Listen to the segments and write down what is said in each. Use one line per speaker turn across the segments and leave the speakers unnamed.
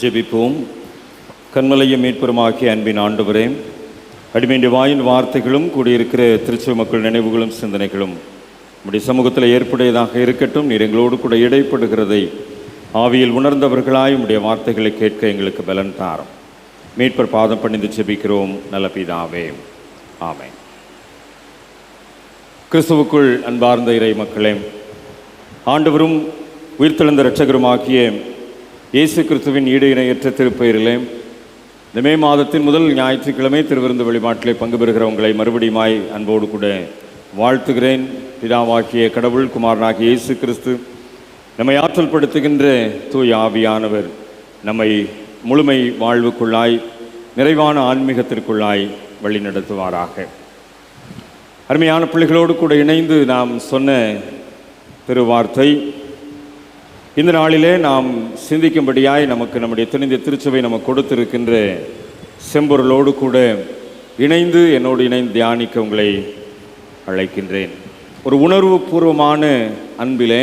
ஜெபிப்போம். கண்மலையும் மீட்புறமாகிய அன்பின் ஆண்டவரே, அடிமையுடைய வாயின் வார்த்தைகளும் கூடியிருக்கிற திருச்சி மக்கள் நினைவுகளும் சிந்தனைகளும் நம்முடைய சமூகத்தில் ஏற்புடையதாக இருக்கட்டும். நீர் எங்களோடு கூட இடைப்படுகிறதை ஆவியில் உணர்ந்தவர்களாய் உம்முடைய வார்த்தைகளை கேட்க எங்களுக்கு பலன் தாரும். மீட்பர் பாதம் பணிந்து ஜெபிக்கிறோம் நல்ல பிதாவே, ஆமென். கிறிஸ்துவுக்குள் அன்பார்ந்த இறை மக்களே, ஆண்டவரும் உயிர்த்தெழுந்த இரட்சகருமாகிய இயேசு கிறிஸ்துவின் ஈடு இணையற்ற திருப்பெயரிலே இந்த மே மாதத்தின் முதல் ஞாயிற்றுக்கிழமை திருவிருந்து வழிபாட்டிலே பங்கு பெறுகிற உங்களை மறுபடியுமாய் அன்போடு கூட வாழ்த்துகிறேன். பிதாவாகிய கடவுள், குமாரனாகிய இயேசு கிறிஸ்து, நம்மை ஆற்றல் படுத்துகின்ற தூய ஆவியானவர் நம்மை முழுமை வாழ்வுக்குள்ளாய் நிறைவான ஆன்மீகத்திற்குள்ளாய் வழி நடத்துவாராக. அருமையான பிள்ளைகளோடு கூட இணைந்து நாம் சொன்ன திருவார்த்தை இந்த நாளிலே நாம் சிந்திக்கும்படியாய் நமக்கு நம்முடைய துணிந்த திருச்சபை நமக்கு கொடுத்திருக்கின்ற செம்பொருளோடு கூட இணைந்து என்னோடு இணைந்து தியானிக்க உங்களை அழைக்கின்றேன். ஒரு உணர்வு பூர்வமான அன்பிலே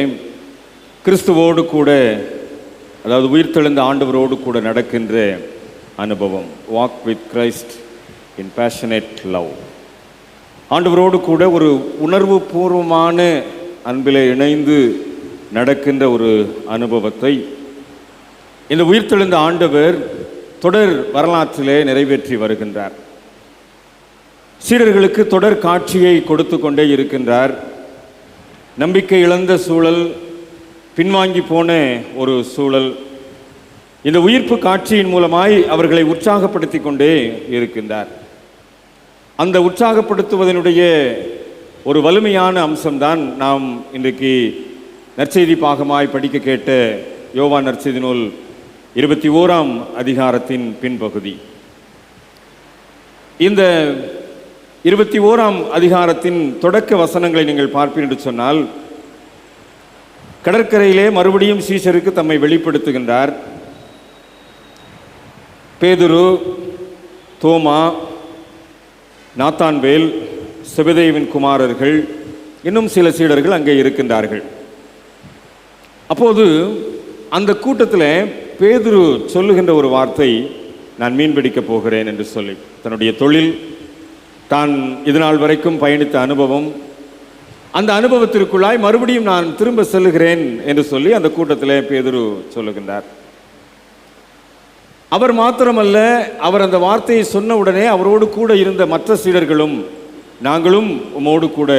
கிறிஸ்துவோடு கூட, அதாவது உயிர்த்தெழுந்த ஆண்டவரோடு கூட நடக்கின்ற அனுபவம். Walk with Christ in passionate love. ஆண்டவரோடு கூட ஒரு உணர்வு பூர்வமான அன்பிலே இணைந்து நடக்கின்ற ஒரு அனுபவத்தை இந்த உயிர்த்தெழுந்த ஆண்டவர் தொடர் வரலாற்றிலே நிறைவேற்றி வருகின்றார். சீடர்களுக்கு தொடர் காட்சியை கொடுத்து கொண்டே இருக்கின்றார். நம்பிக்கை இழந்த சூழல், பின்வாங்கி போன ஒரு சூழல், இந்த உயிர்ப்பு காட்சியின் மூலமாய் அவர்களை உற்சாகப்படுத்தி கொண்டே இருக்கின்றார். அந்த உற்சாகப்படுத்துவதனுடைய ஒரு வலிமையான அம்சம்தான் நாம் இன்றைக்கு நற்செய்தி பாகமாய் படிக்க கேட்ட யோவான் நற்செய்தி நூல் 21ஆம் அதிகாரத்தின் பின்பகுதி. இந்த 21ஆம் அதிகாரத்தின் தொடக்க வசனங்களை நீங்கள் பார்ப்பீர்கள் என்று சொன்னால், கடற்கரையிலே மறுபடியும் சீஷருக்கு தம்மை வெளிப்படுத்துகின்றார். பேதுரு, தோமா, நாத்தான்வேல், செபதேயுவின் குமாரர்கள், இன்னும் சில சீடர்கள் அங்கே இருக்கின்றார்கள். அப்போது அந்த கூட்டத்தில் பேதுரு சொல்லுகின்ற ஒரு வார்த்தை, நான் மீன்பிடிக்க போகிறேன் என்று சொல்லி, தன்னுடைய தொழில், தான் இதுநாள் வரைக்கும் பயணித்த அனுபவம், அந்த அனுபவத்திற்குள்ளாய் மறுபடியும் நான் திரும்ப செல்லுகிறேன் என்று சொல்லி அந்த கூட்டத்தில் பேதுரு சொல்லுகின்றார். அவர் மாத்திரமல்ல, அவர் அந்த வார்த்தையை சொன்ன உடனே அவரோடு கூட இருந்த மற்ற சீடர்களும் நாங்களும் உம்மோடு கூட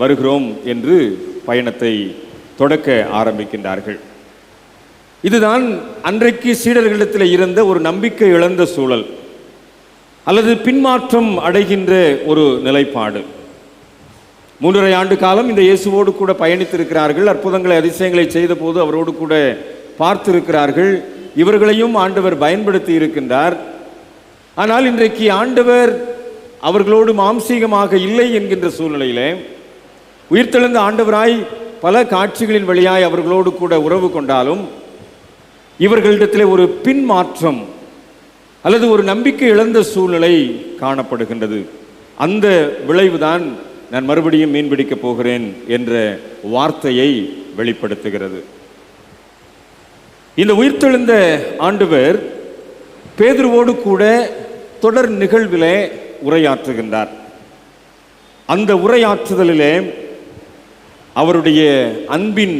வருகிறோம் என்று பயணத்தை தொடக்க ஆரம்பிக்கின்றார்கள். இதுதான் அன்றைக்கு சீடர்களிடத்தில் இருந்த ஒரு நம்பிக்கை இழந்த சூழல் அல்லது பின்மாற்றம் அடைகின்ற ஒரு நிலைப்பாடு. 3.5 ஆண்டு காலம் இந்த இயேசுவோடு கூட பயணித்திருக்கிறார்கள். அற்புதங்களை, அதிசயங்களை செய்த போது அவரோடு கூட பார்த்திருக்கிறார்கள். இவர்களையும் ஆண்டவர் பயன்படுத்தி இருக்கின்றார். ஆனால் இன்றைக்கு ஆண்டவர் அவர்களோடு மாம்சீகமாக இல்லை என்கின்ற சூழ்நிலையிலே உயிர்த்தெழுந்த ஆண்டவராய் பல காட்சிகளின் வழியாய் அவர்களோடு கூட உறவு கொண்டாலும் இவர்களிடத்திலே ஒரு பின்மாற்றம் அல்லது ஒரு நம்பிக்கை இழந்த சூழ்நிலை காணப்படுகின்றது. அந்த விளைவுதான் நான் மறுபடியும் மீன்பிடிக்கப் போகிறேன் என்ற வார்த்தையை வெளிப்படுத்துகிறது. இந்த உயிர்த்தெழுந்த ஆண்டவர் பேதுருவோடு கூட தொடர் நிகழ்விலே உரையாற்றுகின்றார். அந்த உரையாற்றுதலிலே அவருடைய அன்பின்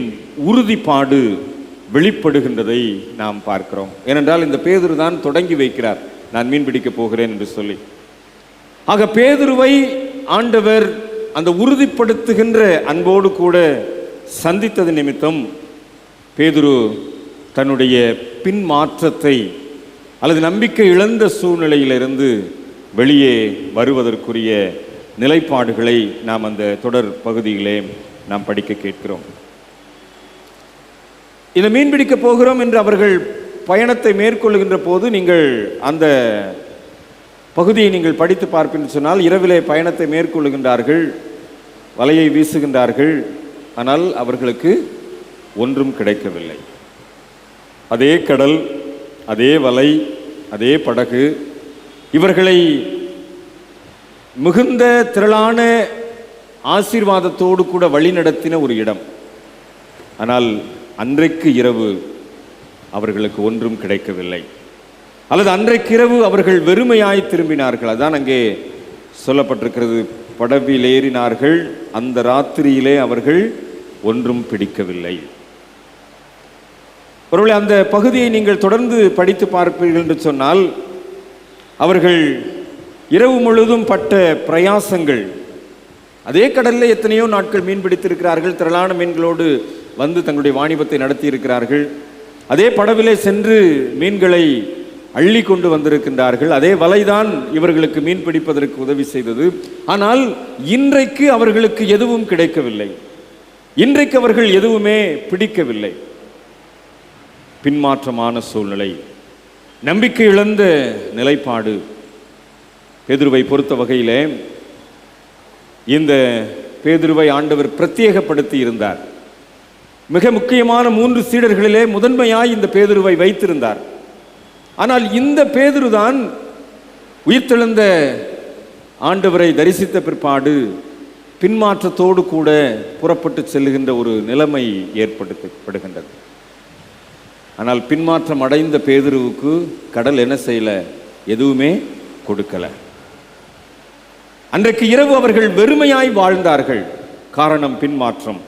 உறுதிப்பாடு வெளிப்படுகின்றதை நாம் பார்க்கிறோம். ஏனென்றால் இந்த பேதுரு தான் தொடங்கி வைக்கிறார், நான் மீன்பிடிக்கப் போகிறேன் என்று சொல்லி. ஆக பேதுருவை ஆண்டவர் அந்த உறுதிப்படுத்துகின்ற அன்போடு கூட சந்தித்தது நிமித்தம் பேதுரு தன்னுடைய பின்மாற்றத்தை அல்லது நம்பிக்கை இழந்த சூழ்நிலையிலிருந்து வெளியே வருவதற்குரிய நிலைப்பாடுகளை நாம் அந்த தொடர் பகுதியிலே நாம் படிக்க கேட்கிறோம். இந்த மீன்பிடிக்க போகிறோம் என்று அவர்கள் பயணத்தை மேற்கொள்ளுகின்ற போது நீங்கள் அந்த பகுதியை நீங்கள் படித்து பார்ப்பீர்கள் சொன்னால், இரவிலே பயணத்தை மேற்கொள்ளுகின்றார்கள், வலையை வீசுகின்றார்கள். ஆனால் அவர்களுக்கு ஒன்றும் கிடைக்கவில்லை. அதே கடல், அதே வலை, அதே படகு இவர்களை மிகுந்த திரளான ஆசீர்வாதத்தோடு கூட வழி நடத்தின ஒரு இடம். ஆனால் அன்றைக்கு இரவு அவர்களுக்கு ஒன்றும் கிடைக்கவில்லை. அல்லது அன்றைக்கிரவு அவர்கள் வெறுமையாய் திரும்பினார்கள். அதான் அங்கே சொல்லப்பட்டிருக்கிறது, படவில் ஏறினார்கள், அந்த ராத்திரியிலே அவர்கள் ஒன்றும் பிடிக்கவில்லை. ஒருவேளை அந்த பகுதியை நீங்கள் தொடர்ந்து படித்து பார்ப்பீர்கள் என்று சொன்னால், அவர்கள் இரவு முழுதும் பட்ட பிரயாசங்கள், அதே கடலில் எத்தனையோ நாட்கள் மீன் பிடித்திருக்கிறார்கள், திரளான மீன்களோடு வந்து தங்களுடைய வாணிபத்தை நடத்தி இருக்கிறார்கள். அதே படவிலே சென்று மீன்களை அள்ளி கொண்டு வந்திருக்கின்றார்கள். அதே வலைதான் இவர்களுக்கு மீன் பிடிப்பதற்கு உதவி செய்தது. ஆனால் இன்றைக்கு அவர்களுக்கு எதுவும் கிடைக்கவில்லை. இன்றைக்கு அவர்கள் எதுவுமே பிடிக்கவில்லை. பின்மாற்றமான சூழ்நிலை, நம்பிக்கை இழந்த நிலைப்பாடு. பேதுருவை பொறுத்த வகையிலே இந்த பேதுருவை ஆண்டவர் பிரத்யேகப்படுத்தி இருந்தார். மிக முக்கியமான 3 சீடர்களிலே முதன்மையாய் இந்த பேதுருவை வைத்திருந்தார். ஆனால் இந்த பேதுருதான் உயிர்த்தெழுந்த ஆண்டவரை தரிசித்த பிற்பாடு பின்மாற்றத்தோடு கூட புறப்பட்டு செல்லுகின்ற ஒரு நிலைமை ஏற்படுத்தப்படுகின்றது. ஆனால் பின்மாற்றம் அடைந்த பேதுருவுக்கு கடல் என்ன செய்யல? எதுவுமே கொடுக்கல. அன்றைக்கு இரவு அவர்கள் வெறுமையாய் வாழ்ந்தார்கள், காரணம் பின்மாற்றம்.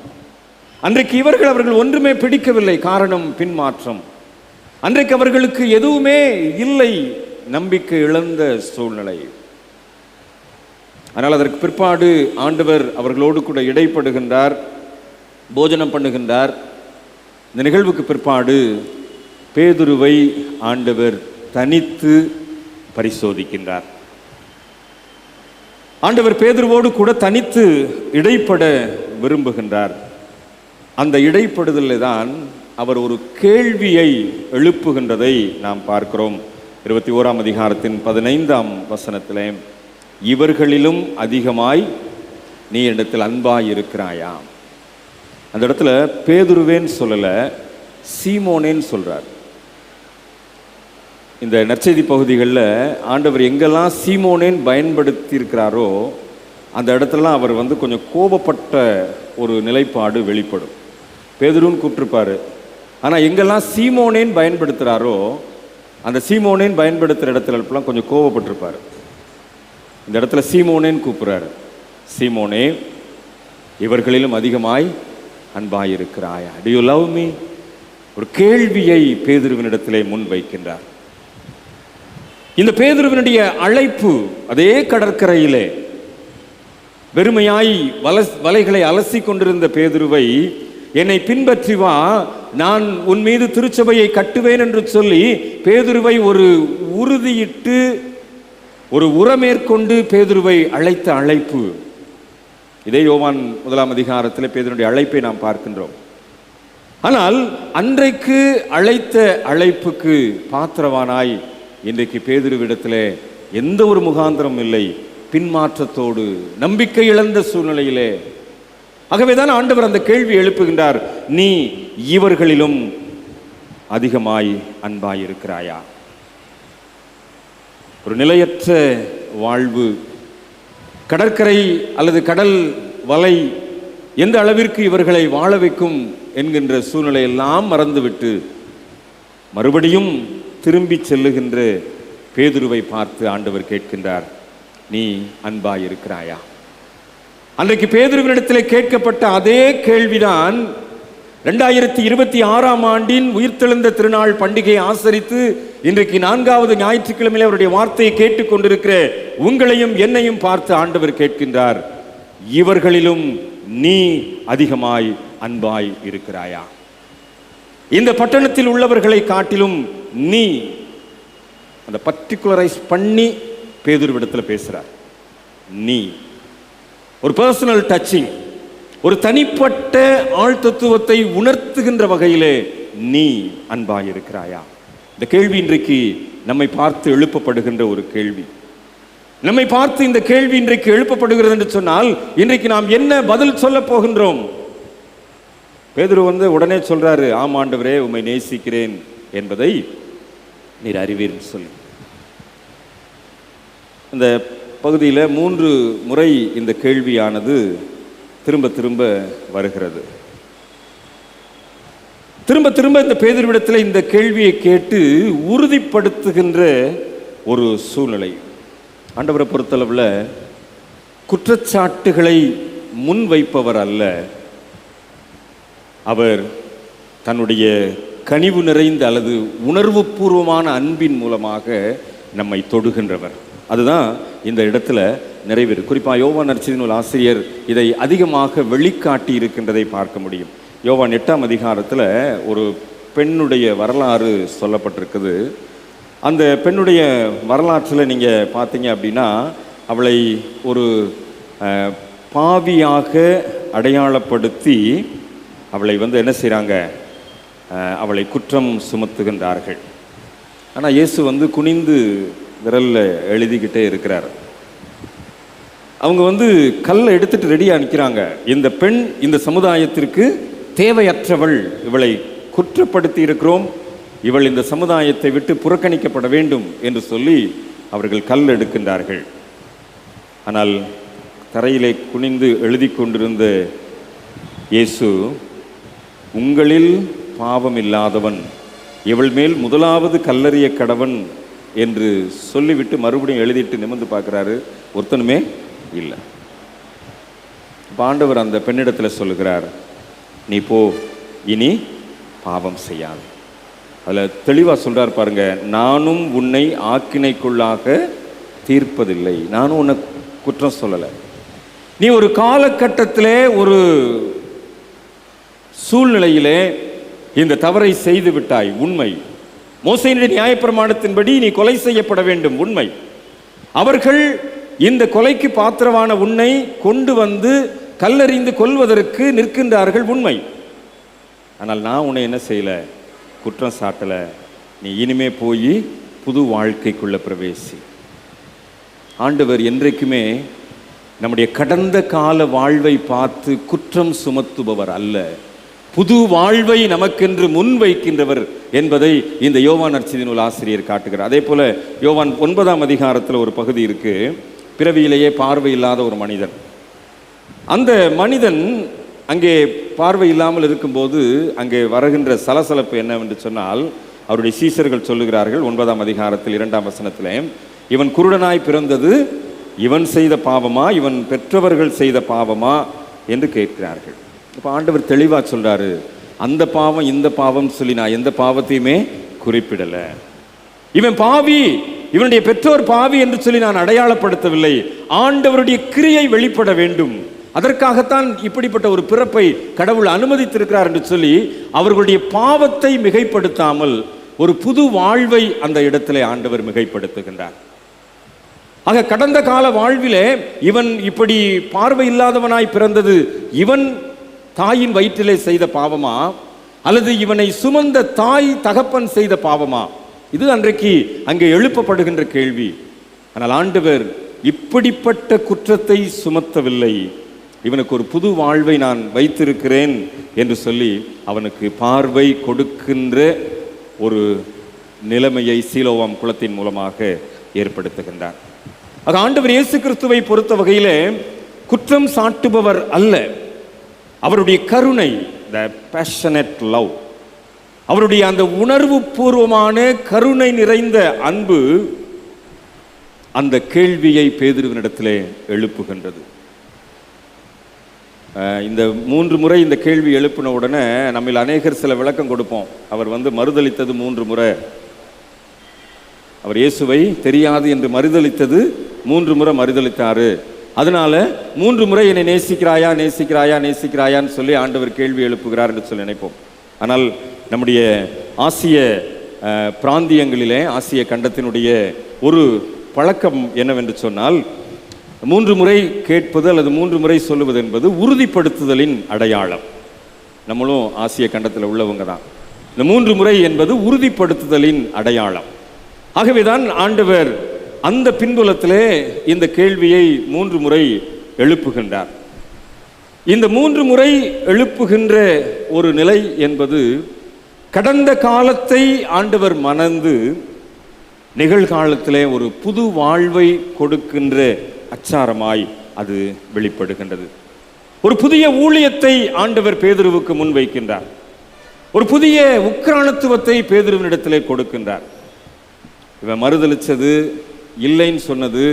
அன்றைக்கு அவர்கள் ஒன்றுமே பிடிக்கவில்லை, காரணம் பின்மாற்றம். அன்றைக்கு அவர்களுக்கு எதுவுமே இல்லை, நம்பிக்கை இழந்த சூழ்நிலை. ஆனால் அதற்கு பிற்பாடு ஆண்டவர் அவர்களோடு கூட இடைப்படுகின்றார், போஜனம் பண்ணுகின்றார். இந்த நிகழ்வுக்கு பிற்பாடு பேதுருவை ஆண்டவர் தனித்து பரிசோதிக்கின்றார். ஆண்டவர் பேதுருவோடு கூட தனித்து இடைப்பட விரும்புகின்றார். அந்த இடைப்படுதலில் தான் அவர் ஒரு கேள்வியை எழுப்புகின்றதை நாம் பார்க்கிறோம். 21ஆம் அதிகாரத்தின் 15ஆம் வசனத்திலே, இவர்களிலும் அதிகமாய் நீ இடத்தில் அன்பாய் இருக்கிறாயா? அந்த இடத்துல பேதுருவேன்னு சொல்லல, சீமோனேன்னு சொல்றார். இந்த நற்செய்தி பகுதிகளில் ஆண்டவர் எங்கெல்லாம் சீமோனேன் பயன்படுத்தி இருக்கிறாரோ அந்த இடத்துலலாம் அவர் கொஞ்சம் கோபப்பட்ட ஒரு நிலைப்பாடு வெளிப்படும். பேதுருன்னு கூப்பிட்டுருப்பாரு, ஆனால் எங்கெல்லாம் சீமோனேன் பயன்படுத்துகிறாரோ அந்த சீமோனேன் பயன்படுத்துகிற இடத்துலலாம் கொஞ்சம் கோபப்பட்டிருப்பார். இந்த இடத்துல சீமோனேன்னு கூப்பிட்றாரு. சீமோனே, இவர்களிலும் அதிகமாய் அன்பாயிருக்கிறாயா? Do you love me? ஒரு கேள்வியை பேதுருவினிடத்திலே முன் வைக்கின்றார். இந்த பேதுருவினுடைய அழைப்பு, அதே கடற்கரையிலே வெறுமையாய் வலைகளை அலசி கொண்டிருந்த பேதுருவை, என்னை பின்பற்றி வா, நான் உன் மீது திருச்சபையை கட்டுவேன் என்று சொல்லி பேதுருவை ஒரு உறுதியிட்டு ஒரு உரமேற்கொண்டு பேதுருவை அழைத்த அழைப்பு. இதே யோவான் 1ஆம் அதிகாரத்தில் பேதுருடைய அழைப்பை நாம் பார்க்கின்றோம். ஆனால் அன்றைக்கு அழைத்த அழைப்புக்கு பாத்திரவானாய் இன்றைக்கு பேதுருவிடத்தில் எந்த ஒரு முகாந்திரம் இல்லை, பின்மாற்றத்தோடு நம்பிக்கை இழந்த சூழ்நிலையிலே. ஆகவேதான் ஆண்டவர் அந்த கேள்வி எழுப்புகின்றார், நீ இவர்களிலும் அதிகமாய் அன்பாய் இருக்கிறாயா? ஒரு நிலையற்ற வாழ்வு, கடற்கரை அல்லது கடல் வலை எந்த அளவிற்கு இவர்களை வாழ வைக்கும் என்கின்ற சூழ்நிலையெல்லாம் மறந்துவிட்டு மறுபடியும் திரும்பி செல்லுகின்ற பேதுருவை பார்த்து ஆண்டவர் கேட்கின்றார், நீ அன்பாய் இருக்கிறாயா? அன்றைக்கு பேதுருவினிடத்தில் கேட்கப்பட்ட அதே கேள்விதான் 2026ஆம் ஆண்டின் உயிர்த்தெழுந்த திருநாள் பண்டிகையை ஆசரித்து இன்றைக்கு 4வது ஞாயிற்றுக்கிழமையில் அவருடைய வார்த்தையை கேட்டுக்கொண்டிருக்கிற உங்களையும் என்னையும் பார்த்து ஆண்டவர் கேட்கின்றார், இவர்களிலும் நீ அதிகமாய் அன்பாய் இருக்கிறாயா? இந்த பட்டணத்தில் உள்ளவர்களை காட்டிலும் நீ, அந்த பர்டிகுலரைஸ் பண்ணி பேதுருவிடத்தில் பேசுறார். நீ ஒரு பர்சனல் டச்சிங், ஒரு தனிப்பட்ட ஆழ்தத்துவத்தை உணர்த்துகின்ற வகையிலே நீ அன்பாய் இருக்கிறாயா? இந்த கேள்வி இன்றைக்கு நம்மை பார்த்து எழுப்பப்படுகின்ற ஒரு கேள்வி. நம்மை பார்த்து இந்த கேள்வி இன்றைக்கு எழுப்பப்படுகிறது என்று சொன்னால் இன்றைக்கு நாம் என்ன பதில் சொல்ல போகின்றோம்? பேதுரு உடனே சொல்றாரு, ஆம் ஆண்டவரே, உம்மை நேசிக்கிறேன் என்பதை நீர் அறிவீர்னு சொல்லி. இந்த பகுதியில் 3 முறை இந்த கேள்வியானது திரும்ப திரும்ப வருகிறது. திரும்ப திரும்ப இந்த பேதுருவிடத்தில் இந்த கேள்வியை கேட்டு உறுதிப்படுத்துகின்ற ஒரு சூழ்நிலை. ஆண்டவரை பொறுத்தளவில் குற்றச்சாட்டுகளை முன்வைப்பவர் அல்ல, அவர் தன்னுடைய கனிவு நிறைந்த அல்லது உணர்வுபூர்வமான அன்பின் மூலமாக நம்மை தொடுகின்றவர். அதுதான் இந்த இடத்துல நிறைவேறு. குறிப்பாக யோவான் நற்செய்தி நூல் ஆசிரியர் இதை அதிகமாக வெளிக்காட்டி இருக்கின்றதை பார்க்க முடியும். யோவான் 8ஆம் அதிகாரத்தில் ஒரு பெண்ணுடைய வரலாறு சொல்லப்பட்டிருக்குது. அந்த பெண்ணுடைய வரலாற்றில் நீங்கள் பார்த்தீங்க அப்படின்னா, அவளை ஒரு பாவியாக அடையாளப்படுத்தி அவளை என்ன செய்கிறாங்க, அவளை குற்றம் சுமத்துகின்றார்கள். ஆனால் இயேசு குனிந்து விரலில் எழுதிக்கிட்டே இருக்கிறார். அவங்க கல்லை எடுத்துட்டு ரெடியாக நிற்கிறாங்க. இந்த பெண் இந்த சமுதாயத்திற்கு தேவையற்றவள், இவளை குற்றப்படுத்தி இருக்கிறோம், இவள் இந்த சமுதாயத்தை விட்டு புறக்கணிக்கப்பட வேண்டும் என்று சொல்லி அவர்கள் கல் எடுக்கின்றார்கள். ஆனால் தரையிலே குனிந்து எழுதி கொண்டிருந்த இயேசு, உங்களில் பாவம் இல்லாதவன் இவள் மேல் முதலாவது கல்லறிய கடவன் என்று சொல்லிவிட்டு மறுபடியும் எழுதிட்டு நிமிர்ந்து பார்க்குறாரு. ஒருத்தனுமே இல்லை. ஆண்டவர் அந்த பெண்ணிடத்தில் சொல்லுகிறார், நீ போ, இனி பாவம் செய்யாது. அதில் தெளிவாக சொல்கிறார் பாருங்க, நானும் உன்னை ஆக்கினைக்குள்ளாக தீர்ப்பதில்லை. நானும் உன்னை குற்றம் சொல்லலை. நீ ஒரு காலகட்டத்திலே ஒரு சூழ்நிலையிலே இந்த தவறை செய்து விட்டாய், உண்மை. மோசேயினுடைய நியாயப்பிரமாணத்தின்படி நீ கொலை செய்யப்பட வேண்டும், உண்மை. அவர்கள் இந்த கொலைக்கு பாத்திரமான உன்னை கொண்டு கல்லறிந்து கொல்வதற்கு நிற்கின்றார்கள், உண்மை. ஆனால் நான் உன்னை என்ன செய்யலை, குற்றம் சாட்டலை. நீ இனிமே போய் புது வாழ்க்கைக்குள்ள பிரவேசி. ஆண்டவர் என்றைக்குமே நம்முடைய கடந்த கால வாழ்வை பார்த்து குற்றம் சுமத்துபவர் அல்ல, புது வாழ்வை நமக்கென்று முன்வைக்கின்றவர் என்பதை இந்த யோவான் நற்செய்தி நூல் ஆசிரியர் காட்டுகிறார். அதே போல யோவான் 9ஆம் அதிகாரத்தில் ஒரு பகுதி இருக்கு. பிறவியிலேயே பார்வை இல்லாத ஒரு மனிதன். அந்த மனிதன் அங்கே பார்வை இல்லாமல் இருக்கும்போது அங்கே வருகின்ற சலசலப்பு என்னவென்று சொன்னால், அவருடைய சீஷர்கள் சொல்லுகிறார்கள் 9ஆம் அதிகாரத்தில் 2ஆம் வசனத்திலே, இவன் குருடனாய் பிறந்தது இவன் செய்த பாவமா, இவன் பெற்றவர்கள் செய்த பாவமா என்று கேட்கிறார்கள். இப்போ ஆண்டவர் தெளிவாக சொல்றாரு, அந்த பாவம் இந்த பாவம் சொல்லி நான் எந்த பாவத்தையுமே குறிப்பிடலை. இவன் பாவி, இவனுடைய பெற்றோர் பாவி என்று சொல்லி நான் அடையாளப்படுத்தவில்லை. ஆண்டவருடைய கிரியை வெளிப்பட வேண்டும், அதற்காகத்தான் இப்படிப்பட்ட ஒரு பிறப்பை கடவுள் அனுமதித்திருக்கிறார் என்று சொல்லி அவர்களுடைய பாவத்தை மிகைப்படுத்தாமல் ஒரு புது வாழ்வை அந்த இடத்திலே ஆண்டவர் மிகைப்படுத்துகின்றார். ஆக கடந்த கால வாழ்விலே இவன் இப்படி பார்வை இல்லாதவனாய் பிறந்தது இவன் தாயின் வயிற்றிலே செய்த பாவமா, அல்லது இவனை சுமந்த தாய் தகப்பன் செய்த பாவமா? இது அன்றைக்கு அங்கே எழுப்பப்படுகின்ற கேள்வி. ஆனால் ஆண்டவர் இப்படிப்பட்ட குற்றத்தை சுமத்தவில்லை. இவனுக்கு ஒரு புது வாழ்வை நான் வைத்திருக்கிறேன் என்று சொல்லி அவனுக்கு பார்வை கொடுக்கின்ற ஒரு நிலைமையை சீலோவாம் குளத்தின் மூலமாக ஏற்படுத்துகின்றார். ஆக ஆண்டவர் இயேசு கிறிஸ்துவை பொறுத்த வகையிலே குற்றம் சாட்டுபவர் அல்ல. அவருடைய கருணை, the passionate love, அவருடைய அந்த உணர்வு பூர்வமான கருணை நிறைந்த அன்பு அந்த கேள்வியை பேதுருவினிடத்திலே எழுப்புகின்றது. இந்த 3 முறை இந்த கேள்வி எழுப்பின உடனே நம்மில் அநேகர் சில விளக்கம் கொடுப்போம். அவர் மறுதளித்தது 3 முறை, அவர் இயேசுவை தெரியாது என்று மறுதளித்தது 3 முறை மறுதளித்தாரு, அதனால 3 முறை என்னை நேசிக்கிறாயா நேசிக்கிறாயா நேசிக்கிறாயான்னு சொல்லி ஆண்டவர் கேள்வி எழுப்புகிறார் என்று சொல்லி நினைப்போம். ஆனால் நம்முடைய ஆசிய பிராந்தியங்களிலே, ஆசிய கண்டத்தினுடைய ஒரு பழக்கம் என்னவென்று சொன்னால், 3 முறை கேட்பது அல்லது 3 முறை சொல்லுவது என்பது உறுதிப்படுத்துதலின் அடையாளம். நம்மளும் ஆசிய கண்டத்தில் உள்ளவங்க தான். இந்த 3 முறை என்பது உறுதிப்படுத்துதலின் அடையாளம். ஆகவேதான் ஆண்டவர் அந்த பின்புலத்திலே இந்த கேள்வியை 3 முறை எழுப்புகின்றார். இந்த 3 முறை எழுப்புகின்ற ஒரு நிலை என்பது கடந்த காலத்தை ஆண்டவர் மணந்து நிகழ்காலத்திலே ஒரு புது வாழ்வை கொடுக்கின்ற அச்சாரமாய் அது வெளிப்படுகின்றது. ஒரு புதிய ஊழியத்தை ஆண்டவர் பேதுருவுக்கு முன்வைக்கின்றார். ஒரு புதிய உக்கிரானத்துவத்தை பேதுருவினிடத்திலே கொடுக்கின்றார். இவன் மறுதளிச்சது, இல்லைன்னு சொன்னது,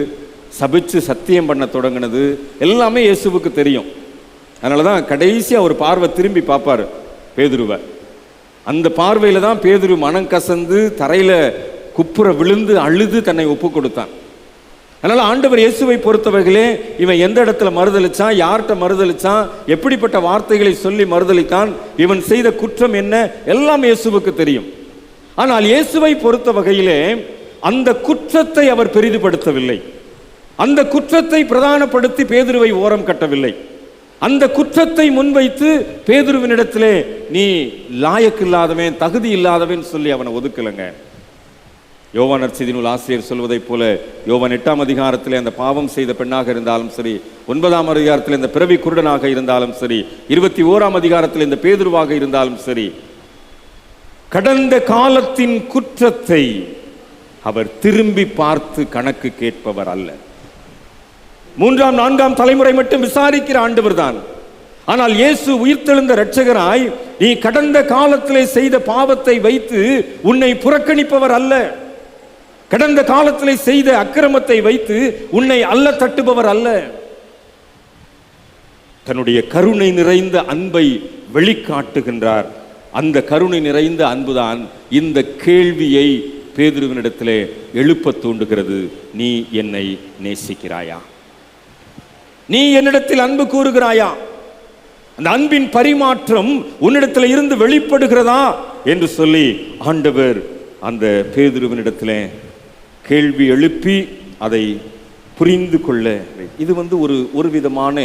சபிச்சு சத்தியம் பண்ண தொடங்கினது எல்லாமே இயேசுவுக்கு தெரியும். அதனால தான் கடைசியாக ஒரு பார்வை திரும்பி பார்ப்பார் பேதுருவை. அந்த பார்வையில் தான் பேதுரு மனம் கசந்து தரையில் குப்புற விழுந்து அழுது தன்னை ஒப்பு கொடுத்தான். அதனால் ஆண்டவர் இயேசுவை பொறுத்தவர்களே, இவன் எந்த இடத்துல மறுதளிச்சான், யார்கிட்ட மறுதளிச்சான், எப்படிப்பட்ட வார்த்தைகளை சொல்லி மறுதளித்தான், இவன் செய்த குற்றம் என்ன, எல்லாம் இயேசுவுக்கு தெரியும். ஆனால் இயேசுவை பொறுத்த வகையிலே அந்த குற்றத்தை அவர் பெரிதுபடுத்தவில்லை. அந்த குற்றத்தை பிரதானப்படுத்தி பேதுருவை ஓரம் கட்டவில்லை. அந்த குற்றத்தை முன்வைத்து பேதுருவினிடத்திலே நீ லாயக்கு இல்லாதவன், தகுதி இல்லாதவன் சொல்லி அவனை ஒதுக்கலைங்க. யோவான் நற்செய்தி நூல் ஆசிரியர் சொல்வதைப் போல யோவான் 8ஆம் அதிகாரத்திலே அந்த பாவம் செய்த பெண்ணாக இருந்தாலும் சரி, 9ஆம் அதிகாரத்தில் இந்த பிறவி குருடனாக இருந்தாலும் சரி, 21ஆம் அதிகாரத்தில் இந்த பேதுருவாக இருந்தாலும் சரி, கடந்த காலத்தின் குற்றத்தை அவர் திரும்பி பார்த்து கணக்கு கேட்பவர் அல்ல. 3ஆம் 4ஆம் தலைமுறை மட்டும் விசாரிக்கிற ஆண்டவர் தான். ஆனால் இயேசு உயிர்த்தெழுந்த இரட்சகராய் நீ கடந்த காலத்திலே செய்த பாவத்தை வைத்து உன்னை புறக்கணிப்பவர் அல்ல. கடந்த காலத்திலே செய்த அக்கிரமத்தை வைத்து உன்னை அல்ல தட்டுபவர் அல்ல. தன்னுடைய கருணை நிறைந்த அன்பை வெளிக்காட்டுகின்றார். அந்த கருணை நிறைந்த அன்புதான் இந்த கேள்வியை பேதுருவினிடத்திலே எழுப்ப தூண்டுகிறது. நீ என்னை நேசிக்கிறாயா? நீ என்னிடத்தில் அன்பு கூறுகிறாயா? அந்த அன்பின் பரிமாற்றம் உன்னிடத்தில் இருந்து வெளிப்படுகிறதா என்று சொல்லி ஆண்டவர் அந்த பேதுருவினிடத்திலே கேள்வி எழுப்பி அதை புரிந்து கொள்ள, இது ஒரு விதமான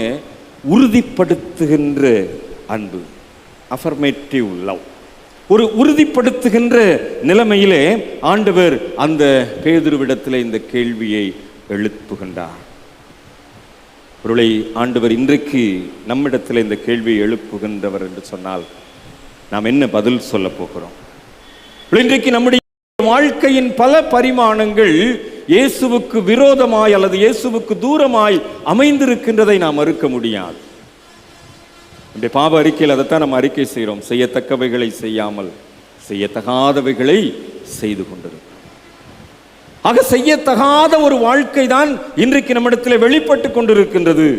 உறுதிப்படுத்துகின்ற அன்பு, அஃபர்மேட்டிவ் லவ். ஒரு உறுதிப்படுத்துகின்ற நிலைமையிலே ஆண்டவர் அந்த பேதுருவிடத்திலே இந்த கேள்வியை எழுப்புகின்றார். பொருளை ஆண்டவர் இன்றைக்கு நம்மிடத்தில் இந்த கேள்வியை எழுப்புகின்றவர் என்று சொன்னால் நாம் என்ன பதில் சொல்ல போகிறோம்? இன்றைக்கு நம்முடைய வாழ்க்கையின் பல பரிமாணங்கள் இயேசுவுக்கு விரோதமாய் அல்லது இயேசுவுக்கு தூரமாய் அமைந்திருக்கின்றதை நாம் மறுக்க முடியாது. இந்த பாவ அறிக்கையில் அதைத்தான் நம்ம அறிக்கை செய்கிறோம். செய்யத்தக்கவைகளை செய்யாமல் செய்யத்தகாதவைகளை செய்து கொண்டிருக்கிறோம். ஆக செய்யத்தகாத ஒரு வாழ்க்கை தான் இன்றைக்கு நம்மிடத்தில் வெளிப்பட்டு கொண்டிருக்கின்றது.